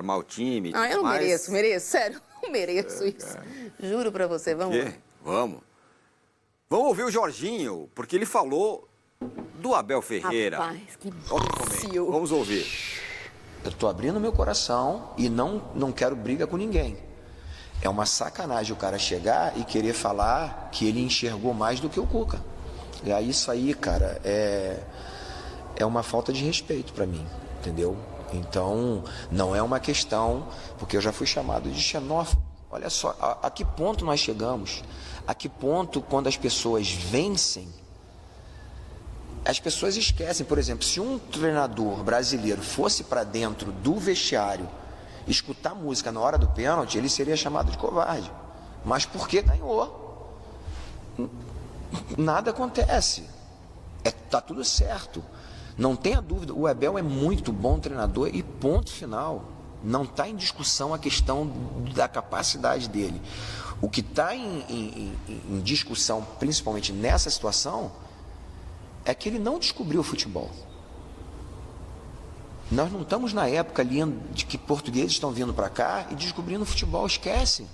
Formar o time. Ah, eu não mas... mereço, sério, não mereço isso. Cara. Juro pra você, vamos lá. Vamos. Vamos ouvir o Jorginho, porque ele falou do Abel Ferreira. Rapaz, que Olha o momento. imbecil. Vamos ouvir. Eu tô abrindo meu coração e não quero briga com ninguém. É uma sacanagem o cara chegar e querer falar que ele enxergou mais do que o Cuca. E aí isso aí, cara, é uma falta de respeito pra mim, entendeu? Então, não é uma questão, porque eu já fui chamado de xenófobo. Olha só, a que ponto nós chegamos? A que ponto, quando as pessoas vencem, as pessoas esquecem. Por exemplo, se um treinador brasileiro fosse para dentro do vestiário escutar música na hora do pênalti, ele seria chamado de covarde. Mas porque ganhou. Nada acontece. Tá tudo certo. Não tenha dúvida, o Abel é muito bom treinador e ponto final. Não está em discussão a questão da capacidade dele. O que está em discussão, principalmente nessa situação, é que ele não descobriu o futebol. Nós não estamos na época ali de que portugueses estão vindo para cá e descobrindo o futebol, esquece.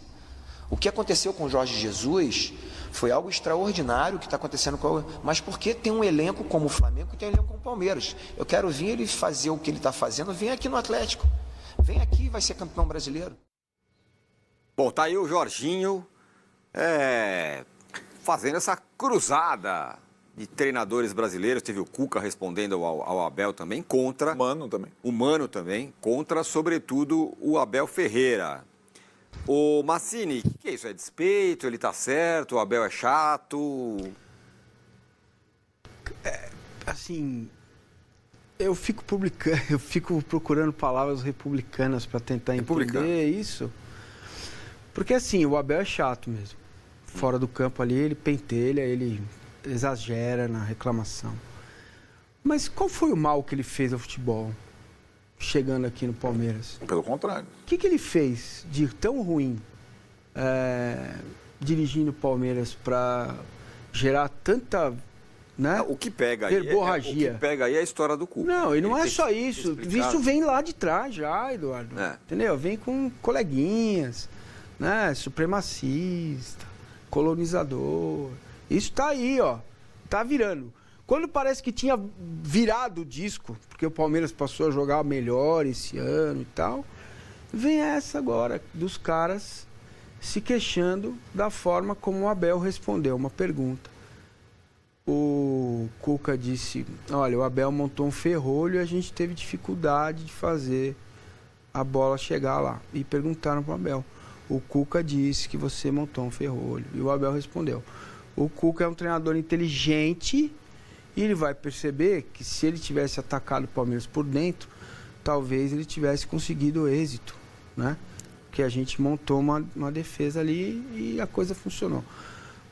O que aconteceu com o Jorge Jesus foi algo extraordinário que está acontecendo com... Mas porque tem um elenco como o Flamengo e tem um elenco como o Palmeiras. Eu quero ver ele fazer o que ele está fazendo, vem aqui no Atlético. Vem aqui e vai ser campeão brasileiro. Bom, tá aí o Jorginho fazendo essa cruzada de treinadores brasileiros. Teve o Cuca respondendo ao Abel também, contra... O Mano também, contra, sobretudo, o Abel Ferreira. Ô, Massini, o que é isso? É despeito? Ele tá certo? O Abel é chato? Assim, eu fico procurando palavras republicanas para tentar entender isso. Porque assim, o Abel é chato mesmo. Fora do campo ali, ele pentelha, ele exagera na reclamação. Mas qual foi o mal que ele fez ao futebol, chegando aqui no Palmeiras? Pelo contrário. O que ele fez de tão ruim dirigindo o Palmeiras para gerar tanta, né, O que pega aí verborragia? o que pega aí é a história do Cuca. Não, e não Ele é só tem isso. explicar. Isso vem lá de trás já, Eduardo. Entendeu? Vem com coleguinhas, né? Supremacista, colonizador. Isso tá aí, ó. Tá virando. Quando parece que tinha virado o disco, porque o Palmeiras passou a jogar melhor esse ano e tal, vem essa agora, dos caras se queixando da forma como o Abel respondeu uma pergunta. O Cuca disse, olha, o Abel montou um ferrolho e a gente teve dificuldade de fazer a bola chegar lá. E perguntaram para o Abel. O Cuca disse que você montou um ferrolho. E o Abel respondeu. O Cuca é um treinador inteligente e ele vai perceber que se ele tivesse atacado o Palmeiras por dentro, talvez ele tivesse conseguido êxito, né? Porque a gente montou uma defesa ali e a coisa funcionou.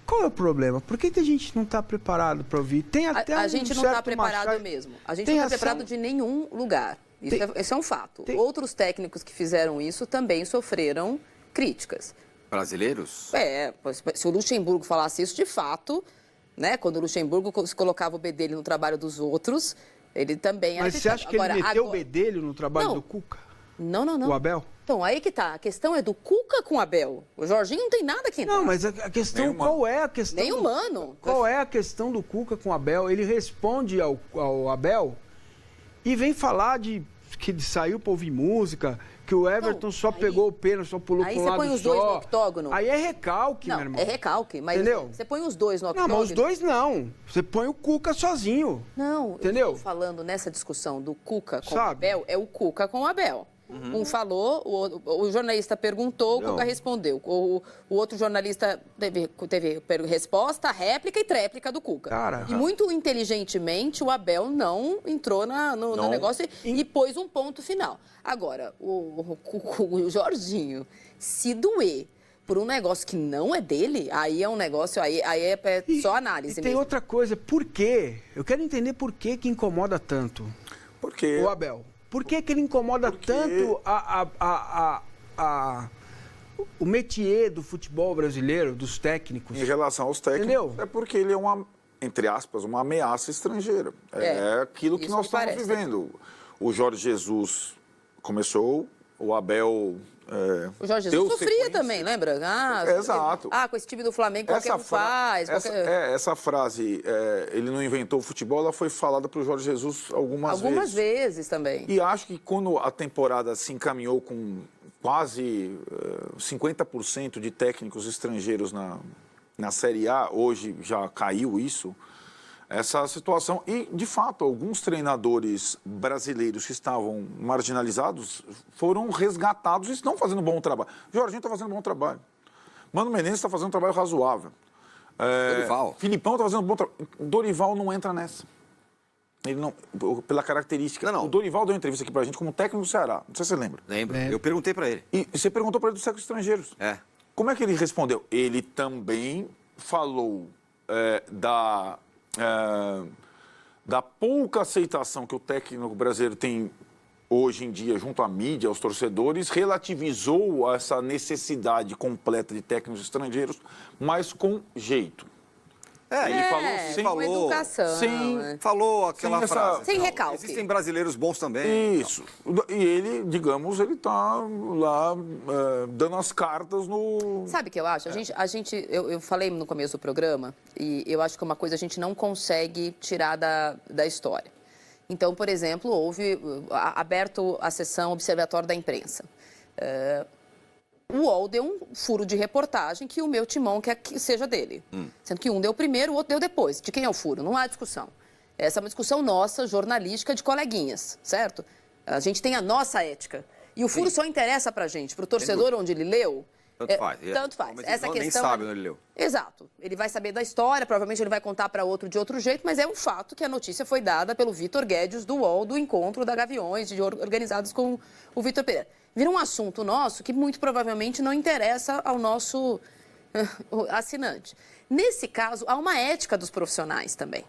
Qual é o problema? Por que a gente não está preparado para ouvir? Tem até A gente não está preparado mesmo. A gente não está preparado de nenhum lugar. Isso é um fato. Outros técnicos que fizeram isso também sofreram críticas. Brasileiros? Se o Luxemburgo falasse isso de fato, né? Quando o Luxemburgo se colocava o bedelho no trabalho dos outros, ele também... Mas você acha que ele meteu o bedelho no trabalho do Cuca? Não. O Abel? Então, aí que tá. A questão é do Cuca com o Abel. O Jorginho não tem nada que entrar. Não, mas a questão... Qual é a questão... Nem humano. Qual é a questão do Cuca com o Abel? Ele responde ao Abel e vem falar de que saiu pra ouvir música, que o Everton só pegou o pênalti, só pulou para um lado só. Aí você põe os dois no octógono. Aí é recalque, meu irmão. É recalque, mas entendeu? Você põe os dois no octógono. Não, mas os dois não. Você põe o Cuca sozinho. Não, entendeu? Eu tô falando nessa discussão do Cuca com o Abel, é o Cuca com o Abel. Um falou, o jornalista perguntou, o Cuca respondeu. O outro jornalista teve resposta, réplica e tréplica do Cuca. Cara, e muito inteligentemente o Abel não entrou no negócio e pôs um ponto final. Agora, o Jorginho, se doer por um negócio que não é dele, aí é um negócio, aí é só análise mesmo. Tem outra coisa, por quê? Eu quero entender por que incomoda tanto o Abel. Por que ele incomoda tanto o métier do futebol brasileiro, dos técnicos? Em relação aos técnicos, entendeu? É porque ele é uma, entre aspas, uma ameaça estrangeira. É aquilo que nós estamos vivendo. O Jorge Jesus começou o Abel... o Jorge Jesus sofria também, lembra? Exato. Com esse time do Flamengo qualquer um faz. Essa frase, ele não inventou o futebol, ela foi falada para o Jorge Jesus algumas vezes também. E acho que quando a temporada se encaminhou com quase 50% de técnicos estrangeiros na Série A, hoje já caiu isso, essa situação. E, de fato, alguns treinadores brasileiros que estavam marginalizados foram resgatados e estão fazendo um bom trabalho. O Jorginho está fazendo um bom trabalho. Mano Menezes está fazendo um trabalho razoável. Dorival. Filipão está fazendo um bom trabalho. Dorival não entra nessa. Ele não, pela característica. Não. O Dorival deu uma entrevista aqui pra gente como técnico do Ceará. Não sei se você lembra. Lembro. Eu perguntei para ele. E você perguntou para ele dos técnicos estrangeiros. Como é que ele respondeu? Ele também falou da pouca aceitação que o técnico brasileiro tem hoje em dia junto à mídia, aos torcedores, relativizou essa necessidade completa de técnicos estrangeiros, mas com jeito. Ele falou sem educação. Falou aquela frase. Sem recalque. Existem brasileiros bons também. Isso. E ele, digamos, ele está lá dando as cartas no... Sabe o que eu acho? Eu falei no começo do programa, e eu acho que uma coisa a gente não consegue tirar da história. Então, por exemplo, houve aberto a sessão Observatório da Imprensa. O UOL deu um furo de reportagem que o meu timão quer que seja dele. Sendo que um deu primeiro, o outro deu depois. De quem é o furo? Não há discussão. Essa é uma discussão nossa, jornalística, de coleguinhas, certo? A gente tem a nossa ética. E o furo só interessa pra gente, pro torcedor onde ele leu. Tanto faz. Mas essa questão nem sabe onde ele leu. Exato. Ele vai saber da história, provavelmente ele vai contar para outro de outro jeito, mas é um fato que a notícia foi dada pelo Vitor Guedes do UOL, do encontro da Gaviões, organizados com o Vitor Pereira. Vira um assunto nosso que muito provavelmente não interessa ao nosso assinante. Nesse caso, há uma ética dos profissionais também.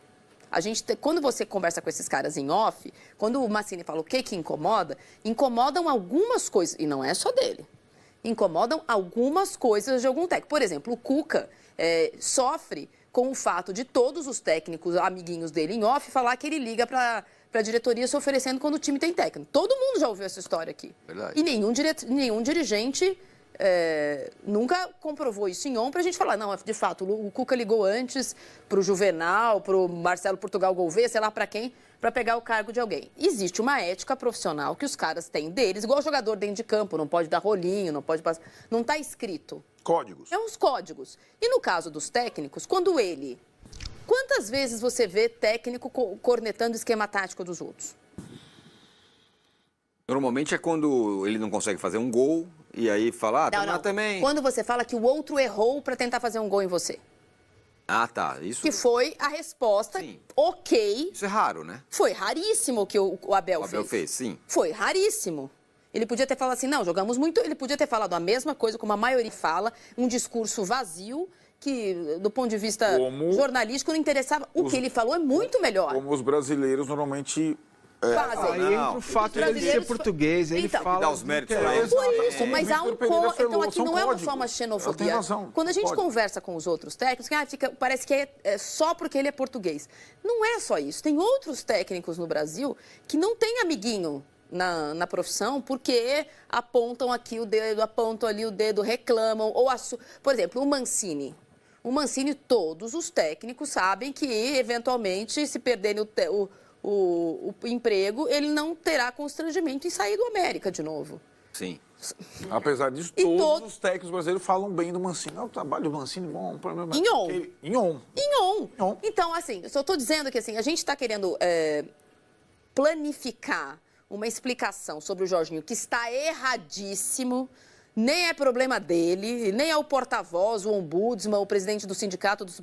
Quando você conversa com esses caras em off, quando o Massini fala o que incomoda, incomodam algumas coisas, e não é só dele. Incomodam algumas coisas de algum técnico. Por exemplo, o Cuca sofre com o fato de todos os técnicos, amiguinhos dele em off, falar que ele liga para a diretoria se oferecendo quando o time tem técnico. Todo mundo já ouviu essa história aqui. Verdade. E nenhum dirigente nunca comprovou isso em on para a gente falar, não, de fato, o Cuca ligou antes para o Juvenal, para o Marcelo Portugal Gouveia, sei lá para quem, para pegar o cargo de alguém. Existe uma ética profissional que os caras têm deles, igual jogador dentro de campo, não pode dar rolinho, não pode passar, não está escrito. Códigos. É uns códigos. E no caso dos técnicos, quantas vezes você vê técnico cornetando o esquema tático dos outros? Normalmente é quando ele não consegue fazer um gol e aí fala, não. também. Quando você fala que o outro errou para tentar fazer um gol em você. Tá. Isso... Que foi a resposta, sim. Ok. Isso é raro, né? Foi raríssimo o que o Abel fez. O Abel fez, sim. Foi raríssimo. Ele podia ter falado assim, não, jogamos muito... Ele podia ter falado a mesma coisa, como a maioria fala, um discurso vazio, que, do ponto de vista jornalístico, não interessava. O que ele falou é muito melhor. Como os brasileiros normalmente... Aí entra o fato de ele ser português, ele fala... Dá os méritos pra ele. Por isso, mas há um... Então aqui não é só uma xenofobia. Quando a gente conversa com os outros técnicos, parece que é só porque ele é português. Não é só isso. Tem outros técnicos no Brasil que não têm amiguinho na profissão porque apontam aqui o dedo, apontam ali o dedo, reclamam. Por exemplo, o Mancini. O Mancini, todos os técnicos sabem que, eventualmente, se perderem o emprego, ele não terá constrangimento em sair do América de novo. Sim. Apesar disso, todos os técnicos brasileiros falam bem do Mancini. O trabalho do Mancini é bom. Em on. Então, assim, eu só estou dizendo que assim, a gente está querendo planificar uma explicação sobre o Jorginho que está erradíssimo. Nem é problema dele, nem é o porta-voz, o ombudsman, o presidente do Sindicato dos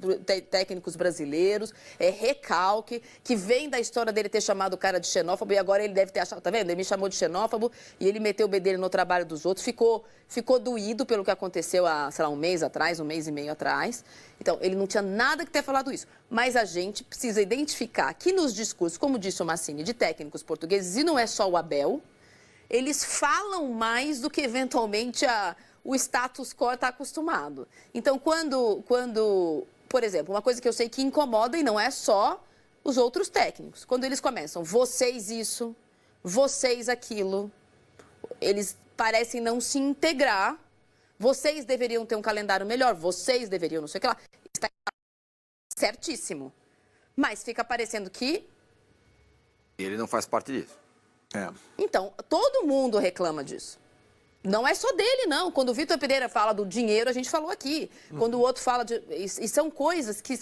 Técnicos Brasileiros. É recalque, que vem da história dele ter chamado o cara de xenófobo e agora ele deve ter achado, tá vendo? Ele me chamou de xenófobo e ele meteu o bedelho no trabalho dos outros. Ficou doído pelo que aconteceu há, sei lá, um mês e meio atrás. Então, ele não tinha nada que ter falado isso. Mas a gente precisa identificar que nos discursos, como disse o Massini, de técnicos portugueses, e não é só o Abel, eles falam mais do que, eventualmente, o status quo está acostumado. Então, quando, por exemplo, uma coisa que eu sei que incomoda, e não é só os outros técnicos, quando eles começam, vocês isso, vocês aquilo, eles parecem não se integrar. Vocês deveriam ter um calendário melhor, vocês deveriam não sei o que lá. Está certíssimo. Mas fica parecendo que... Ele não faz parte disso. Então, todo mundo reclama disso. Não é só dele, não. Quando o Vitor Pereira fala do dinheiro, a gente falou aqui. Quando o outro fala de... E são coisas que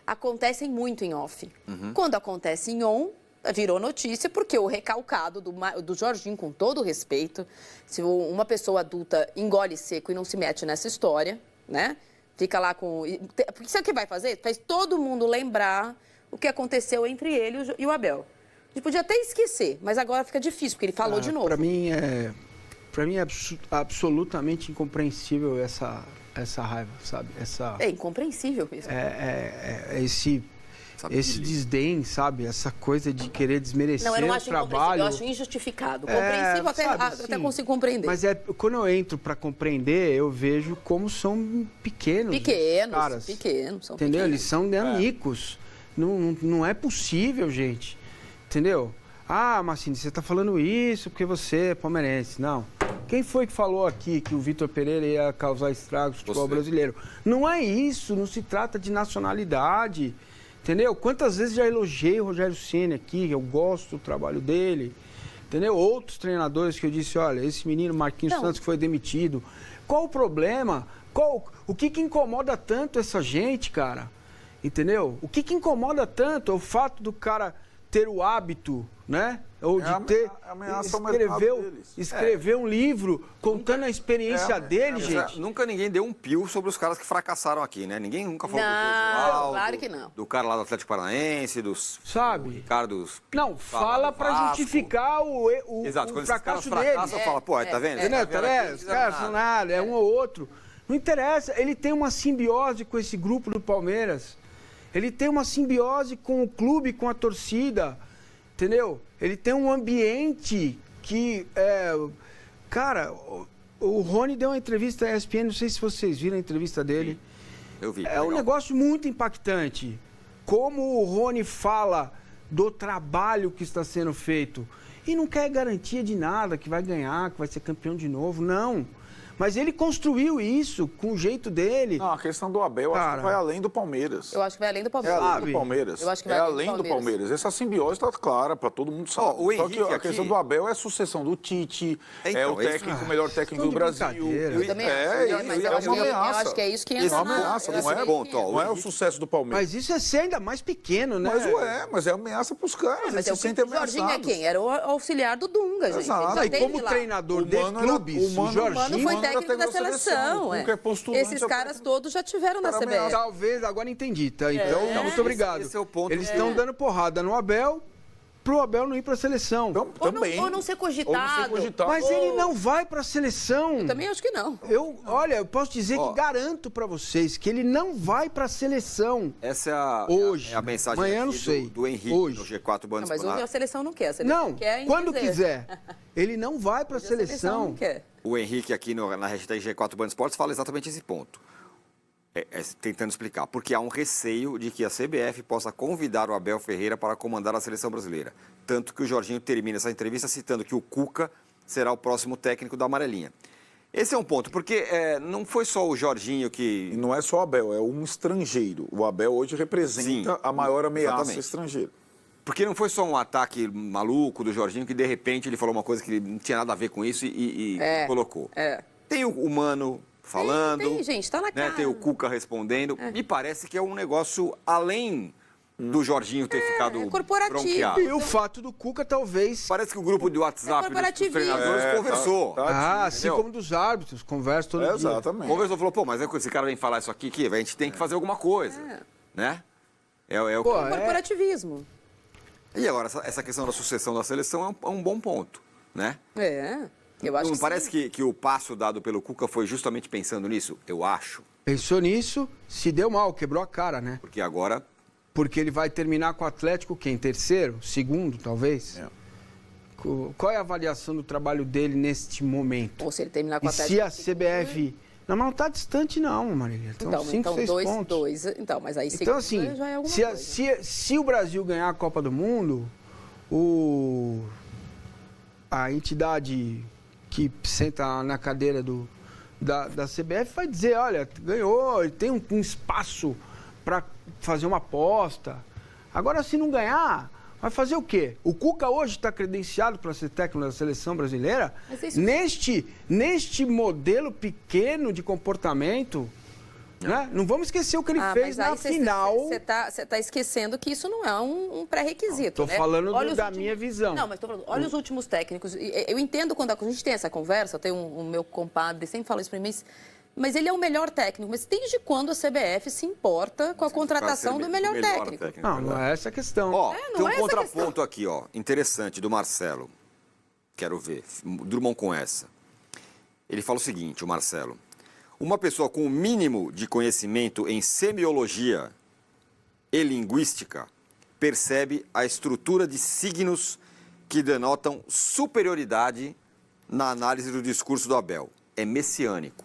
acontecem muito em off. Quando acontece em on, virou notícia, porque o recalcado do Jorginho, com todo o respeito, se uma pessoa adulta engole seco e não se mete nessa história, né? Fica lá com... Porque sabe o que vai fazer? Faz todo mundo lembrar o que aconteceu entre ele e o Abel. A gente podia até esquecer, mas agora fica difícil, porque ele falou de novo. Para mim é absolutamente incompreensível essa raiva, sabe? É incompreensível mesmo. Esse desdém, sabe? Essa coisa de querer desmerecer não, eu não acho o trabalho. Eu acho injustificado. Compreensível até consigo compreender. Mas quando eu entro para compreender, eu vejo como são pequenos. Caras, pequenos. São entendeu? Pequenos. Eles são amigos. Não é possível, gente. Entendeu? Ah, Massini, você está falando isso porque você é palmeirense. Não. Quem foi que falou aqui que o Vitor Pereira ia causar estragos no futebol brasileiro? Não é isso, não se trata de nacionalidade. Entendeu? Quantas vezes já elogiei o Rogério Ceni aqui, eu gosto do trabalho dele. Entendeu? Outros treinadores que eu disse, olha, esse menino Marquinhos Santos que foi demitido. Qual o problema? O que incomoda tanto essa gente, cara? Entendeu? O que incomoda tanto é o fato do cara ter o hábito, né? Ou de escrever um livro contando a experiência dele, gente. Nunca ninguém deu um pio sobre os caras que fracassaram aqui, né? Ninguém nunca falou do claro que não. Do cara lá do Atlético Paranaense, dos... Sabe? Do Ricardo... Não, fala pra justificar o Exato, quando fracasso esses caras fracassam, dele. fala, pô, tá vendo? Os caras são nada, é um ou outro. Não interessa, ele tem uma simbiose com esse grupo do Palmeiras. Ele tem uma simbiose com o clube, com a torcida, entendeu? Ele tem um ambiente que... Cara, o Rony deu uma entrevista à ESPN, não sei se vocês viram a entrevista dele. Eu vi. É um negócio muito impactante. Como o Rony fala do trabalho que está sendo feito. E não quer garantia de nada, que vai ganhar, que vai ser campeão de novo, não. Mas ele construiu isso com o jeito dele. Não, a questão do Abel acho que vai além do Palmeiras. Eu acho que vai além do Palmeiras. É além do Palmeiras. Eu acho que vai além do Palmeiras. Essa simbiose está clara, para todo mundo saber. O Henrique Só que a questão do Abel é a sucessão do Tite, é o técnico, o melhor técnico do Brasil. Eu também acho. Eu acho que é isso que entra. É uma ameaça, não é ponto. Não é o sucesso do Palmeiras. Mas isso é ser ainda mais pequeno, né? Mas é ameaça para os caras. Mas o Jorginho é quem? Era o auxiliar do Dunga, gente. Exato. E como treinador de clubes, o Jorginho foi técnico da seleção. Esses caras todos já tiveram na CBF. Talvez, agora entendi. Tá? Então, muito obrigado. Esse é o ponto. Eles estão dando porrada no Abel, pro Abel não ir pra seleção. Ou não ser cogitado. Mas ele não vai pra seleção. Eu também acho que não. Olha, eu posso dizer que garanto pra vocês que ele não vai pra seleção. Essa é hoje. A mensagem amanhã não sei. Do Henrique hoje. no G4 Band. Mas hoje a seleção não quer. Não, quando quiser. Ele não vai pra seleção. Não quer. O Henrique aqui na hashtag G4 Band Esportes fala exatamente esse ponto. Tentando explicar. Porque há um receio de que a CBF possa convidar o Abel Ferreira para comandar a seleção brasileira. Tanto que o Jorginho termina essa entrevista citando que o Cuca será o próximo técnico da amarelinha. Esse é um ponto, porque não foi só o Jorginho que... E não é só o Abel, é um estrangeiro. O Abel hoje representa a maior ameaça estrangeira. Porque não foi só um ataque maluco do Jorginho que, de repente, ele falou uma coisa que não tinha nada a ver com isso e colocou. Tem o Mano falando. Tem, gente, tá na cara. Tem o Cuca respondendo. Me parece que é um negócio além do Jorginho ter ficado corporativo. bronqueado. E o fato do Cuca, talvez... Parece que o grupo de WhatsApp dos treinadores conversou. Assim como dos árbitros, conversa todo dia. Exatamente. Conversou, falou, pô, mas esse cara vem falar isso aqui, a gente tem que fazer alguma coisa, né? É o corporativismo. E agora, essa questão da sucessão da seleção é um bom ponto, né? Eu acho não parece que o passo dado pelo Cuca foi justamente pensando nisso? Eu acho. Pensou nisso, se deu mal, quebrou a cara, né? Porque agora... Porque ele vai terminar com o Atlético, quem? Terceiro? Segundo, talvez? Qual é a avaliação do trabalho dele neste momento? Ou se ele terminar com o Atlético... Atlético... E se a CBF... Não, mas não está distante não, Marília. São 5, 6 pontos. Então, mas aí então, assim, já é alguma coisa. Se o Brasil ganhar a Copa do Mundo, a entidade que senta na cadeira da CBF vai dizer, olha, ganhou, ele tem um espaço para fazer uma aposta. Agora, se não ganhar, vai fazer o quê? O Cuca hoje está credenciado para ser técnico da seleção brasileira? Neste modelo pequeno de comportamento... Né? Não vamos esquecer o que ele fez na final. Você está esquecendo que isso não é um pré-requisito. Estou falando da minha visão. Não, mas estou falando, olha os últimos técnicos. Eu entendo quando a gente tem essa conversa, tem o meu compadre, sempre fala isso para mim, mas ele é o melhor técnico. Mas desde quando a CBF se importa com a contratação do melhor técnico? Não é essa a questão. Tem um contraponto aqui, interessante, do Marcelo. Quero ver. Durmam com essa. Ele fala o seguinte, o Marcelo. Uma pessoa com o mínimo de conhecimento em semiologia e linguística percebe a estrutura de signos que denotam superioridade na análise do discurso do Abel. É messiânico.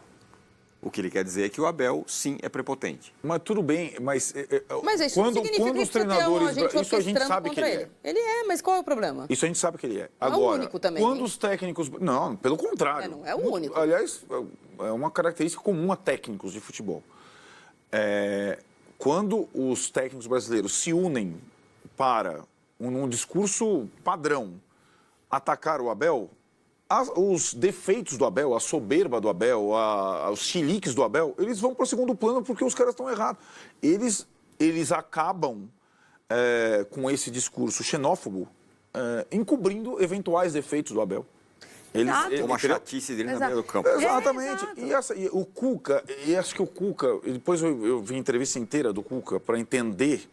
O que ele quer dizer é que o Abel, sim, é prepotente. Mas tudo bem, mas isso quando os treinadores... Isso a gente sabe que ele é. Ele é, mas qual é o problema? Isso a gente sabe que ele é. Agora, não é o único também. Quando os técnicos... Não, pelo contrário. Não é o único. Aliás, é uma característica comum a técnicos de futebol. Quando os técnicos brasileiros se unem para, num discurso padrão, atacar o Abel... Os defeitos do Abel, a soberba do Abel, os chiliques do Abel, eles vão para o segundo plano porque os caras estão errados. Eles acabam, com esse discurso xenófobo, encobrindo eventuais defeitos do Abel. Uma chatice dele na beira do campo. Exatamente. E o Cuca, e acho que o Cuca, depois eu vi a entrevista inteira do Cuca para entender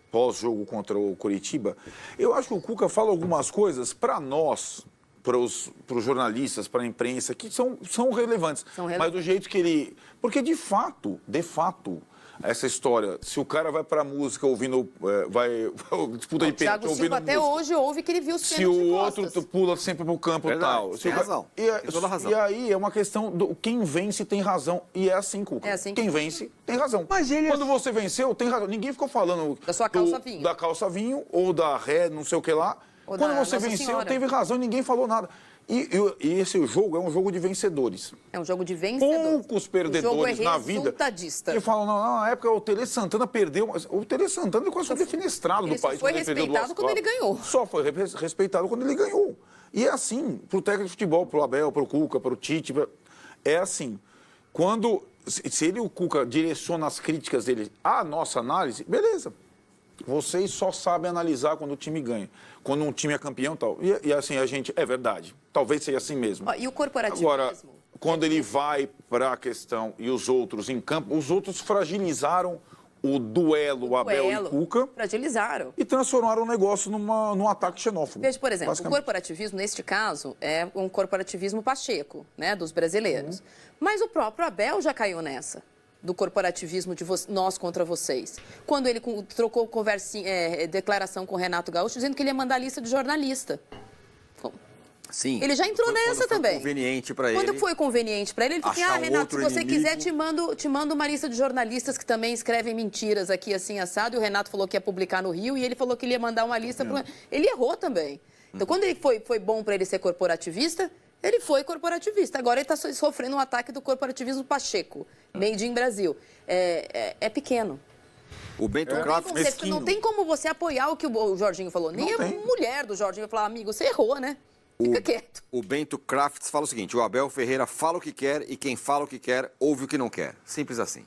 pós-jogo contra o Coritiba, eu acho que o Cuca fala algumas coisas para nós, para os jornalistas, para a imprensa, que são relevantes. Mas do jeito que ele... Porque, de fato, essa história, se o cara vai para a música ouvindo... disputa de pênalti, Thiago Silva até hoje ouve que ele viu os pênaltis se o outro pula sempre para o campo e tal. Tem razão. Tem toda razão. E aí é uma questão do quem vence tem razão. E é assim, Cuca. Quem vence tem razão. Mas quando você venceu, tem razão. Ninguém ficou falando... Da sua calça vinho. Da calça vinho ou da ré, não sei o que lá. Quando você venceu, teve razão, ninguém falou nada. E esse jogo é um jogo de vencedores. É um jogo de vencedores. Poucos perdedores na vida que falam, não, na época o Tele Santana perdeu. O Tele Santana quase foi defenestrado do país. Ele foi respeitado quando ele ganhou. Só foi respeitado quando ele ganhou. E é assim, para o técnico de futebol, para o Abel, para o Cuca, para o Tite, é assim. Se o Cuca direciona as críticas dele à nossa análise, beleza. Vocês só sabem analisar quando o time ganha. Quando um time é campeão e tal. E assim, a gente... É verdade. Talvez seja assim mesmo. E o corporativismo? Agora, quando ele vai para a questão e os outros em campo, os outros fragilizaram o duelo Abel e Cuca. Fragilizaram. E transformaram o negócio num ataque xenófobo. Veja, por exemplo, o corporativismo, neste caso, é um corporativismo pacheco, né, dos brasileiros. Mas o próprio Abel já caiu nessa. Do corporativismo de nós contra vocês. Quando ele trocou declaração com o Renato Gaúcho, dizendo que ele ia mandar lista de jornalista. Sim. Ele já entrou nessa também. Conveniente para ele. Quando foi conveniente para ele, ele falou assim, Renato, se você quiser, te mando uma lista de jornalistas que também escrevem mentiras aqui, assim, assado. E o Renato falou que ia publicar no Rio e ele falou que ele ia mandar uma lista. Ele errou também. Então, quando ele foi bom para ele ser corporativista, ele foi corporativista. Agora ele está sofrendo um ataque do corporativismo pacheco, made in Brasil. É pequeno. O Bento Crafts... Não tem como você apoiar o que o Jorginho falou. Nem a mulher do Jorginho vai falar, amigo, você errou, né? Fica quieto. O Bento Crafts fala o seguinte, o Abel Ferreira fala o que quer e quem fala o que quer, ouve o que não quer. Simples assim.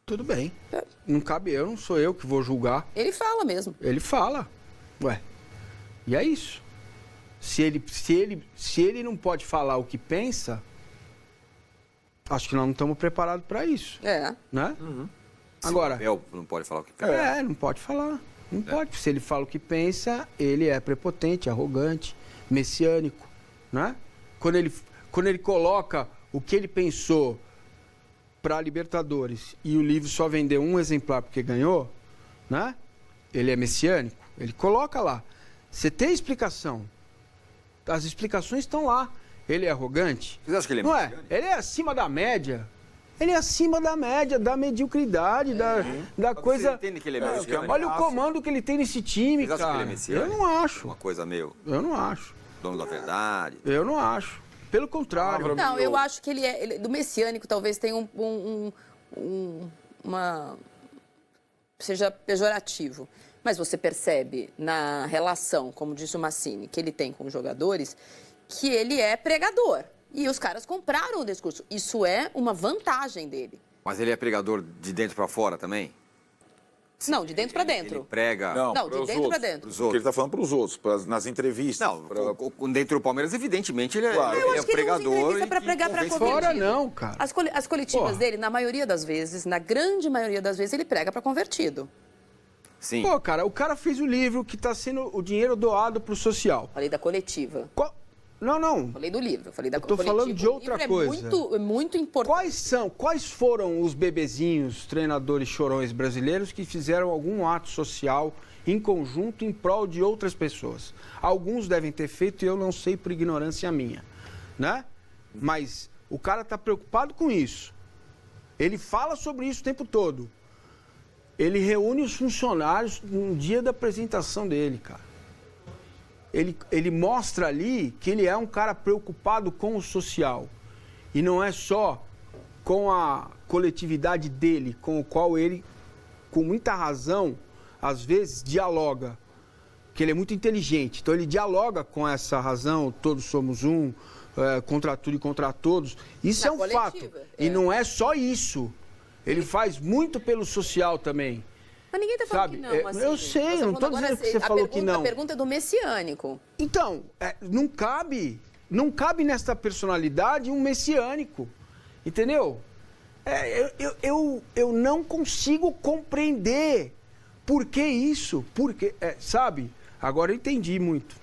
Tudo bem. Não cabe não sou eu que vou julgar. Ele fala mesmo. Ele fala. Ué, e é isso. Se ele não pode falar o que pensa, acho que nós não estamos preparados para isso. Né? Agora, o Abel não pode falar o que quer. Não pode falar. Não pode. Se ele fala o que pensa, ele é prepotente, arrogante, messiânico, né? Quando ele coloca o que ele pensou para a Libertadores e o livro só vendeu um exemplar porque ganhou, né? Ele é messiânico. Ele coloca lá. Você tem explicação. As explicações estão lá. Ele é arrogante? Vocês acham que ele é messiânico? Não é? Ele é acima da média. Ele é acima da média, da mediocridade, da coisa... Você entende que ele é messiânico? Olha o comando que ele tem nesse time, cara. Vocês acham que ele é messiânico? Eu não acho. Uma coisa meio... Eu não acho. Dono da verdade. Eu não acho. Pelo contrário. Não, eu acho que ele do messiânico talvez tenha seja pejorativo. Mas você percebe na relação, como disse o Massini, que ele tem com os jogadores, que ele é pregador. E os caras compraram o discurso. Isso é uma vantagem dele. Mas ele é pregador de dentro para fora também? Não, de dentro para dentro. Ele prega... Não, de dentro para dentro. Porque ele está falando para os outros, nas entrevistas. Não, dentro do Palmeiras, evidentemente, ele é, claro. ele é pregador. Ele usa entrevista para pregar para convertido. Fora não, cara. As coletivas dele, na maioria das vezes, na grande maioria das vezes, ele prega para convertido. Sim. Pô, cara, o cara fez o livro que está sendo o dinheiro doado pro social. Falei da coletiva. Não. Falei do livro, falei da coletiva. Tô falando de outra coisa. É muito importante. Quais foram os bebezinhos, treinadores chorões brasileiros que fizeram algum ato social em conjunto em prol de outras pessoas? Alguns devem ter feito e eu não sei por ignorância minha, né? Mas o cara tá preocupado com isso. Ele fala sobre isso o tempo todo. Ele reúne os funcionários no dia da apresentação dele, cara. Ele mostra ali que ele é um cara preocupado com o social. E não é só com a coletividade dele, com o qual ele, com muita razão, às vezes, dialoga. Que ele é muito inteligente. Então, ele dialoga com essa razão, todos somos um, contra tudo e contra todos. Isso é um fato. E não é só isso. Ele faz muito pelo social também. Mas ninguém está falando que não, assim. Eu sei, não estou dizendo que você falou que não. A pergunta é do messiânico. Então, não cabe nesta personalidade um messiânico, entendeu? Eu não consigo compreender por que isso, sabe? Agora eu entendi muito,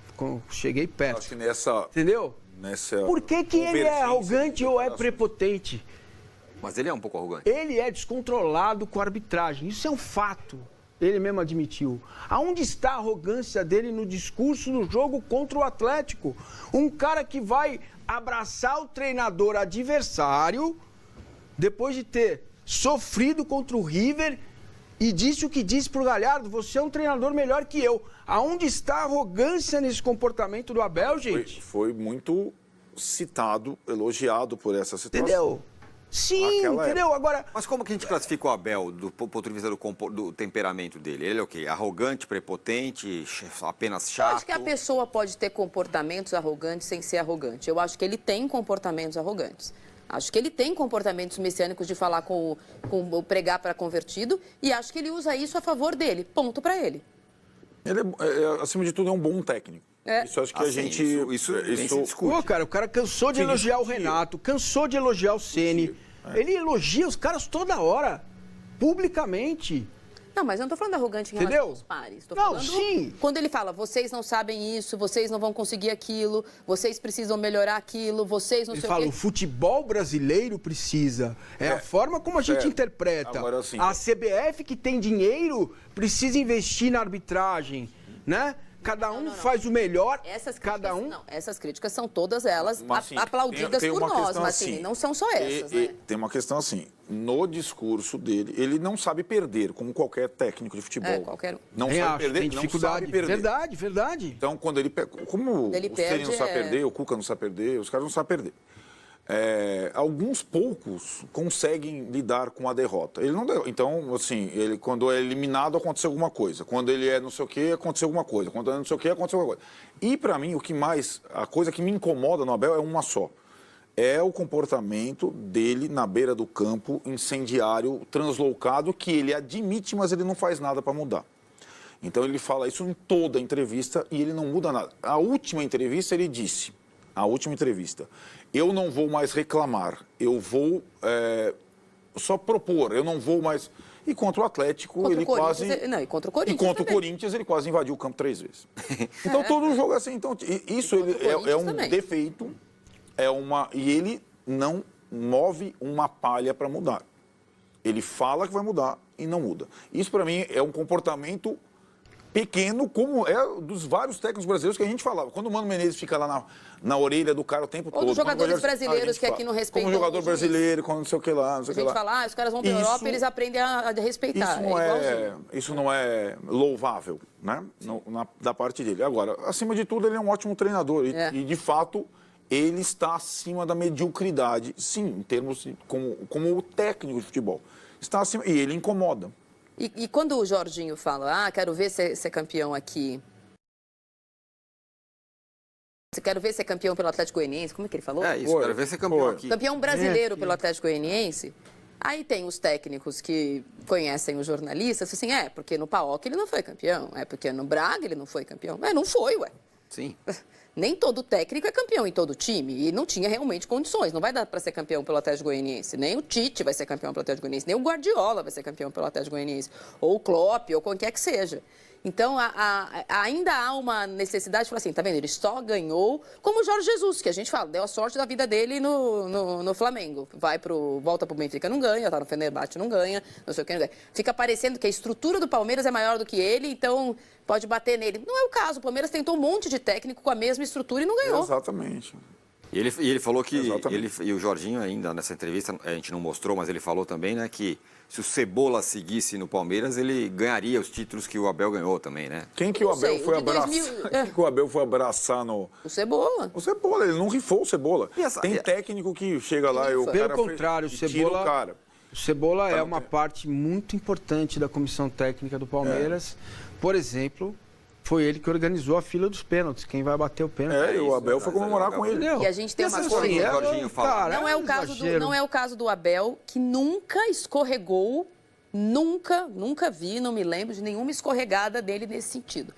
cheguei perto. Acho que nessa... Entendeu? Por que ele é arrogante ou é prepotente? Mas ele é um pouco arrogante. Ele é descontrolado com a arbitragem. Isso é um fato. Ele mesmo admitiu. Aonde está a arrogância dele no discurso do jogo contra o Atlético? Um cara que vai abraçar o treinador adversário depois de ter sofrido contra o River e disse o que disse pro Galhardo: você é um treinador melhor que eu. Aonde está a arrogância nesse comportamento do Abel, gente? Foi muito citado, elogiado por essa situação. Entendeu? Sim, entendeu? Agora... Mas como que a gente classifica o Abel do ponto de vista do temperamento dele? Ele é o quê? Arrogante, prepotente, apenas chato? Eu acho que a pessoa pode ter comportamentos arrogantes sem ser arrogante. Eu acho que ele tem comportamentos arrogantes. Acho que ele tem comportamentos messiânicos de falar com o pregar para convertido e acho que ele usa isso a favor dele. Ponto para ele. Ele, acima de tudo, é um bom técnico. Isso acho que a gente... Isso discute. Pô, cara, o cara cansou de elogiar o Renato, cansou de elogiar o Ceni. Ele elogia os caras toda hora, publicamente. Não, mas eu não tô falando arrogante em relação aos pares. Tô falando sim. Quando ele fala, vocês não sabem isso, vocês não vão conseguir aquilo, vocês precisam melhorar aquilo, vocês não sei o quê. Ele fala, o futebol brasileiro precisa. É a forma como a gente interpreta. Agora, assim, a CBF, que tem dinheiro, precisa investir na arbitragem, né? Cada um faz o melhor, cada um... Não, essas críticas são todas elas aplaudidas por nós, mas assim, não são só essas, né? Tem uma questão assim, no discurso dele, ele não sabe perder, como qualquer técnico de futebol. Qualquer um. Não sabe perder, tem dificuldade. Não sabe perder. Verdade. Então, quando ele... Como o Ceni não sabe perder, o Cuca não sabe perder, os caras não sabem perder. Alguns poucos conseguem lidar com a derrota. Ele não deu. Então, assim, ele, quando é eliminado, aconteceu alguma coisa. Quando ele é não sei o quê, aconteceu alguma coisa. Quando é não sei o quê, aconteceu alguma coisa. E, para mim, a coisa que me incomoda no Abel é uma só. É o comportamento dele na beira do campo, incendiário, translocado, que ele admite, mas ele não faz nada para mudar. Então, ele fala isso em toda a entrevista e ele não muda nada. A última entrevista, ele disse... eu não vou mais reclamar, eu vou só propor, eu não vou mais... E contra o Atlético, ele quase... E contra o Corinthians E contra o Corinthians, ele quase invadiu o campo 3 vezes. Então, todo jogo é assim. Então, isso é um defeito, e ele não move uma palha para mudar. Ele fala que vai mudar e não muda. Isso, para mim, é um comportamento... pequeno, como é dos vários técnicos brasileiros que a gente falava. Quando o Mano Menezes fica lá na orelha do cara o tempo todo. Ou dos jogadores brasileiros que aqui não respeitam. Como jogador brasileiro, quando não sei o que lá, não sei o que lá. A gente fala, os caras vão para a Europa e eles aprendem a respeitar. Isso não é louvável, né? Da parte dele. Agora, acima de tudo, ele é um ótimo treinador. E de fato, ele está acima da mediocridade, sim, em termos como o técnico de futebol. Está acima, e ele incomoda. E quando o Jorginho fala, quero ver ser campeão aqui... Quero ver ser campeão pelo Atlético Goianiense. Como é que ele falou? É isso, quero ver ser campeão aqui. Campeão brasileiro pelo Atlético Goianiense. Aí tem os técnicos que conhecem os jornalistas, assim, porque no PAOK ele não foi campeão, porque no Braga ele não foi campeão. Não foi, ué. Sim. Nem todo técnico é campeão em todo time e não tinha realmente condições. Não vai dar para ser campeão pelo Atlético Goianiense. Nem o Tite vai ser campeão pelo Atlético Goianiense, nem o Guardiola vai ser campeão pelo Atlético Goianiense. Ou o Klopp, ou qualquer que seja. Então, ainda há uma necessidade de falar assim, tá vendo? Ele só ganhou, como o Jorge Jesus, que a gente fala, deu a sorte da vida dele no Flamengo. Volta pro Benfica, não ganha, tá no Fenerbahçe, não ganha, não sei o que, não ganha. Fica parecendo que a estrutura do Palmeiras é maior do que ele, então pode bater nele. Não é o caso, o Palmeiras tentou um monte de técnico com a mesma estrutura e não ganhou. Exatamente. E ele falou que, e o Jorginho ainda nessa entrevista, a gente não mostrou, mas ele falou também, né, que se o Cebola seguisse no Palmeiras, ele ganharia os títulos que o Abel ganhou também, né? Quem que o Abel foi abraçar? Quem que o Abel foi abraçar no... O Cebola. O Cebola, ele não rifou o Cebola. Tem técnico que chega lá e o cara... Pelo contrário, o Cebola é uma parte muito importante da comissão técnica do Palmeiras. Por exemplo... Foi ele que organizou a fila dos pênaltis. Quem vai bater o pênalti? E o Abel foi comemorar com ele. E a gente tem uma coisa... Não é o caso do Abel, que nunca escorregou, nunca vi, não me lembro de nenhuma escorregada dele nesse sentido.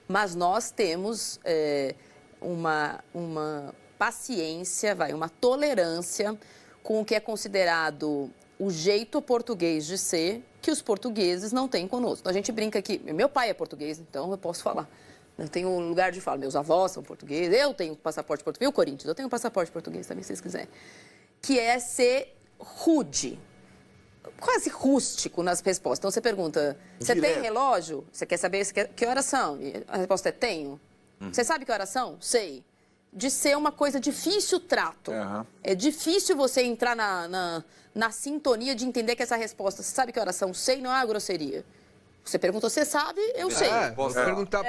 Mas nós temos uma paciência, uma tolerância com o que é considerado o jeito português de ser, que os portugueses não têm conosco. Então, a gente brinca aqui, meu pai é português, então eu posso falar. Eu tenho um lugar de fala, meus avós são portugueses, eu tenho passaporte português, o Corinthians, eu tenho passaporte português também, se vocês quiserem. Que é ser rude, quase rústico nas respostas. Então, você pergunta, você tem relógio? Você quer saber que horas são? E a resposta é tenho. Você sabe que horas são? Sei. De ser uma coisa difícil o trato. É difícil você entrar na sintonia de entender que essa resposta, você sabe que horas são? Sei, não é uma grosseria. Você perguntou, você sabe, eu sei. Perguntar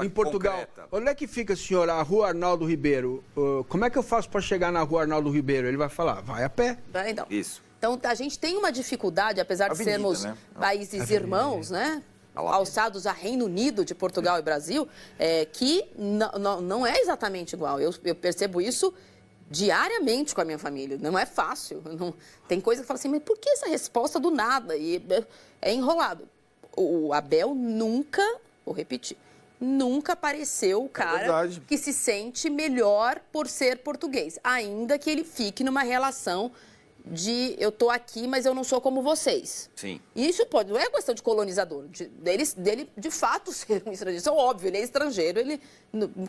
em Portugal, concreta. Onde é que fica, senhor, a Rua Arnaldo Ribeiro? Como é que eu faço para chegar na Rua Arnaldo Ribeiro? Ele vai falar, vai a pé. Então. Isso. Então, a gente tem uma dificuldade, apesar de sermos países irmãos, né? Alçados a Reino Unido de Portugal e Brasil, que não é exatamente igual. Eu percebo isso diariamente com a minha família. Não é fácil. Tem coisa que fala assim, mas por que essa resposta do nada? E é enrolado. O Abel nunca, vou repetir, nunca pareceu o cara que se sente melhor por ser português. Ainda que ele fique numa relação de eu tô aqui, mas eu não sou como vocês. Sim. Isso não é questão de colonizador, dele de fato ser um estrangeiro. Isso é óbvio, ele é estrangeiro, ele,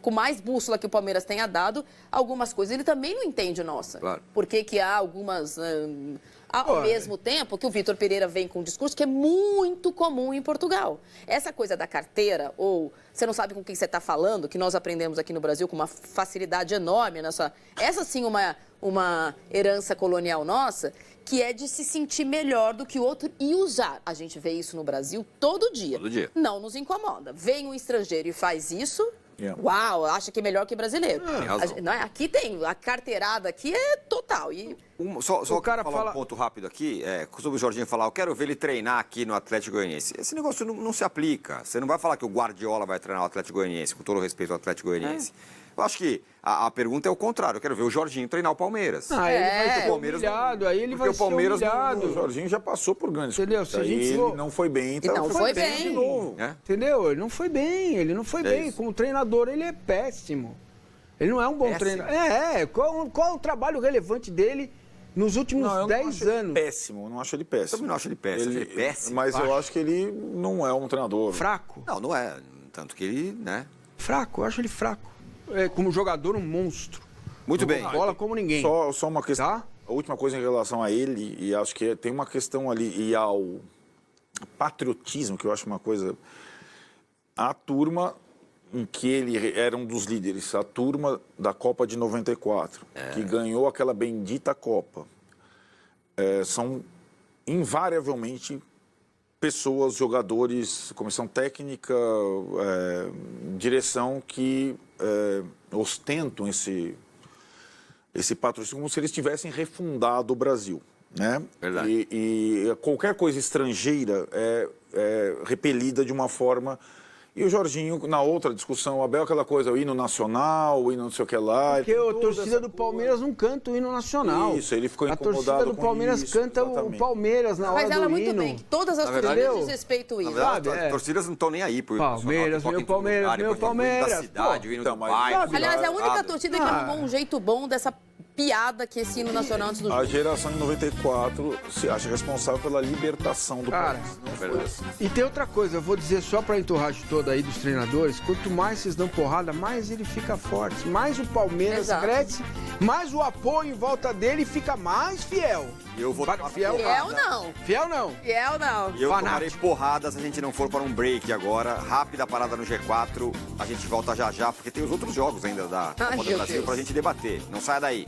com mais bússola que o Palmeiras tenha dado, algumas coisas ele também não entende, nossa. Claro. Por que há algumas... Ao mesmo tempo que o Vitor Pereira vem com um discurso que é muito comum em Portugal. Essa coisa da carteira, ou você não sabe com quem você está falando, que nós aprendemos aqui no Brasil com uma facilidade enorme. Essa sim uma herança colonial nossa, que é de se sentir melhor do que o outro e usar. A gente vê isso no Brasil todo dia. Todo dia. Não nos incomoda. Vem um estrangeiro e faz isso... Uau, acha que é melhor que brasileiro. Aqui tem, a carteirada aqui é total. Só o cara falar um ponto rápido aqui, sobre o Jorginho falar, eu quero ver ele treinar aqui no Atlético Goianiense. Esse negócio não se aplica. Você não vai falar que o Guardiola vai treinar o Atlético Goianiense, com todo o respeito ao Atlético Goianiense. Eu acho que a pergunta é o contrário. Eu quero ver o Jorginho treinar o Palmeiras. Ele vai ser humilhado. Aí ele vai ser humilhado. O Jorginho já passou por grandes. Entendeu? Se ele não foi bem, então não foi bem de novo. Entendeu? Ele não foi bem. Ele não foi bem. Como treinador, ele é péssimo. Ele não é um bom treinador. Qual o trabalho relevante dele nos últimos 10 anos? Péssimo. Eu não acho ele péssimo. Eu também não acho ele péssimo. Ele péssimo. Mas eu acho que ele não é um treinador. Fraco? Não é. Tanto que ele, né? Fraco. Eu acho ele fraco. Como jogador, um monstro. Muito bem. Bola como ninguém. Só uma questão. Tá? A última coisa em relação a ele, e acho que tem uma questão ali, e ao patriotismo, que eu acho uma coisa... A turma em que ele era um dos líderes, a turma da Copa de 94, que ganhou aquela bendita Copa, são invariavelmente pessoas, jogadores, comissão técnica, direção que ostentam esse patrocínio como se eles tivessem refundado o Brasil, né? Verdade. E qualquer coisa estrangeira é repelida de uma forma... E o Jorginho, na outra discussão, o Abel, aquela coisa, o hino nacional, o hino não sei o que lá... Porque a torcida do Palmeiras não canta o hino nacional. Isso, ele ficou incomodado com isso. A torcida do Palmeiras canta o Palmeiras na hora do hino. Mas ela muito bem. Todas as torcidas desrespeitam isso. Na verdade, as torcidas não estão nem aí por Palmeiras, meu Palmeiras, meu Palmeiras. O hino da cidade, o hino do bairro. Aliás, é a única torcida que arrumou um jeito bom dessa piada que esse hino nacional antes do jogo. A geração de 94 se acha responsável pela libertação do país. Não foi assim. E tem outra coisa, eu vou dizer só pra entorragem toda aí dos treinadores, quanto mais vocês dão porrada, mais ele fica forte, mais o Palmeiras cresce, mais o apoio em volta dele fica mais fiel. E eu vou tomar Fiel não. Fiel não. Fiel não. E eu tomarei porrada se a gente não for para um break agora. Rápida parada no G4. A gente volta já já, porque tem os outros jogos ainda da Copa do Brasil pra gente debater. Não saia daí.